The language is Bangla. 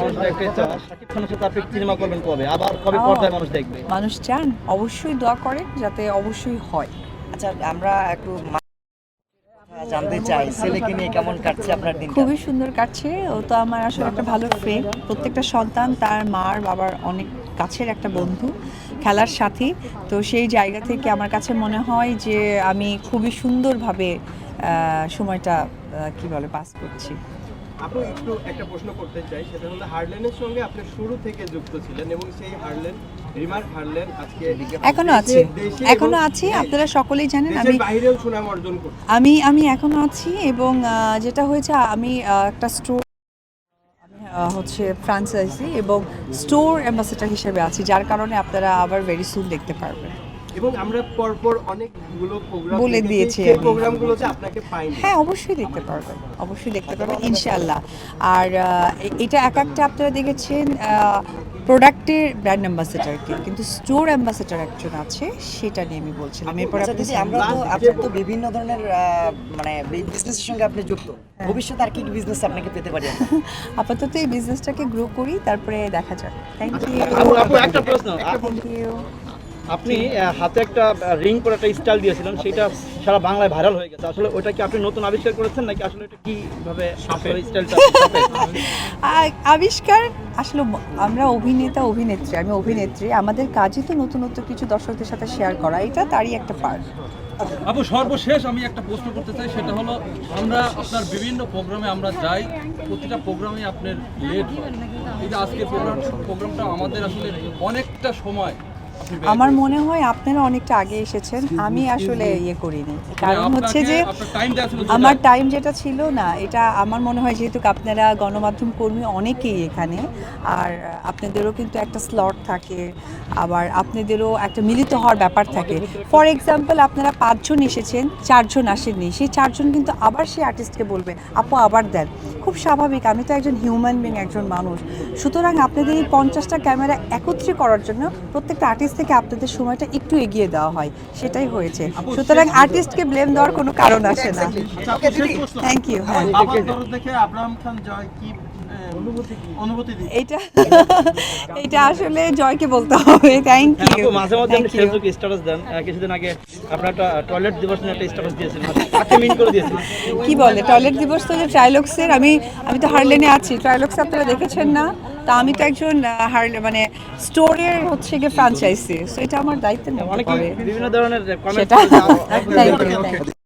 মানুষের একটা ইচ্ছা, শাকিব খানের সাথে আপনি সিনেমা করবেন কবে, আবার কবে পর্দায় মানুষ দেখবে? মানুষ চান, অবশ্যই দোয়া করেন যাতে অবশ্যই হয়। আচ্ছা, আমরা একটু জানতে চাই ছেলেকে নিয়ে কেমন কাটছে আপনার দিন? খুবই সুন্দর কাটছে। ও তো আমার আসলে একটা ভালো ফ্রেন্ড। প্রত্যেকটা সন্তান তার মার বাবার অনেক কাছের একটা বন্ধু, খেলার সাথী। তো সেই জায়গা থেকে আমার কাছে মনে হয় যে আমি খুবই সুন্দরভাবে সময়টা কি বলে পাস করছি। আপু একটু একটা প্রশ্ন করতে চাই, সেটা হলো হারলেনের সঙ্গে আপনি শুরু থেকে যুক্ত ছিলেন এবং সেই হারলেন, রিমার্ক হারলেন আজকে এখনো আছি। আপনারা সকলেই জানেন আমি বাইরেও সুনাম অর্জন করছে। আমি এখনো আছি এবং যেটা হয়েছে আমি একটা স্টোর হচ্ছে ফ্রাঞ্চাইজি এবং স্টোর অ্যাম্বাসেডর হিসেবে আছি, যার কারণে আপনারা আবার ভেরি সুন দেখতে পারবেন। এবং আমরা পরপর অনেকগুলো প্রোগ্রাম বলে দিয়েছি সেই আমি। প্রোগ্রামগুলোতে আপনাকে পাইনি। হ্যাঁ, অবশ্যই দেখতে পারবেন, অবশ্যই দেখতে পারবেন ইনশাআল্লাহ। আর এটা এক একটা আপনারা দেখেছেন প্রোডাক্টের ব্র্যান্ড অ্যাম্বাসেডরকে, কিন্তু স্টোর অ্যাম্বাসেডর একজন আছে, সেটা নিয়ে আমি বলছিলাম। এরপর আচ্ছা দিদি, আমরা তো আপনার তো বিভিন্ন ধরনের মানে বিজনেসের সঙ্গে আপনি যুক্ত, ভবিষ্যতে আর কি কি বিজনেস আপনাকে পেতে পারি আমরা? আপাতত এই বিজনেসটাকে গ্রো করি, তারপরে দেখা যাক। Thank you. আপু একটা প্রশ্ন, থ্যাংক ইউ। আপনি হাতে একটা রিং করে একটা স্টাইল দিয়েছিলেন, সেটা সারা বাংলায় ভাইরাল হয়ে গেছে। আসলে ওটা কি আপনি নতুন আবিষ্কার করেছেন নাকি আসলে এটা কিভাবে স্টাইলটা? আবিষ্কার আসলে আমরা অভিনেতা অভিনেত্রী, আমি অভিনেত্রী, আমাদের কাজই তো নতুন নতুন কিছু দর্শকদের সাথে শেয়ার করা, এটা তারই একটা পার্ট। আপু সর্বশেষ আমি একটা প্রশ্ন করতে চাই, সেটা হলো আমরা আপনার বিভিন্ন প্রোগ্রামে আমরা যাই, প্রতিটা প্রোগ্রামে আপনার লেট হয়। এই যে আজকের প্রোগ্রামটা আমাদের আসলে অনেকটা সময় আমার মনে হয় আপনারা অনেকটা আগে এসেছেন, আমি আসলে ইয়ে করিনি, কারণ হচ্ছে যে আমার টাইম যেটা ছিল না, এটা আমার মনে হয় যেহেতু আপনারা গণমাধ্যম কর্মী অনেকেই এখানে, আর আপনাদেরও কিন্তু একটা স্লট থাকে, আবার আপনাদেরও একটা মিলিত হওয়ার ব্যাপার থাকে। ফর এক্সাম্পল আপনারা 5 জন এসেছেন, 4 জন আসেননি, সেই 4 জন কিন্তু আবার সেই আর্টিস্টকে বলবে আপু আবার দেন, খুব স্বাভাবিক। আমি তো একজন হিউম্যান বিং, একজন মানুষ। সুতরাং আপনাদের এই 50টা ক্যামেরা একত্রে করার জন্য প্রত্যেকটা আর্টিস্ট থেকে আপনাদের সময়টা একটু এগিয়ে দেওয়া হয়, সেটাই হয়েছে। সুতরাং আর্টিস্টকে ব্লেম দেওয়ার কোনো কারণ আসে না। Thank you. হ্যাঁ, এটা আসলে জয়কে বলতে হবে। Thank you. মাঝে মাঝে আপনি ফেসবুকে স্ট্যাটাস দেন, কিছুদিন আগে আপনার একটা টয়লেট দিবস নিয়ে একটা স্ট্যাটাস দিয়েছিলেন, কাকে মিন করে দিয়েছিলেন? কি বলে টয়লেট দিবস? তো যে ট্রাইলক্সের, আমি তো হারলেনে আছি, ট্রাইলক্স আপনারা দেখেছেন না? তা আমি তো একজন মানে স্টোরের হচ্ছে গিয়ে ফ্রাঞ্চাইজি, সো এটা আমার দায়িত্বের মধ্যে পড়ে। বিভিন্ন ধরনের কমেন্ট সেটা থ্যাংক ইউ।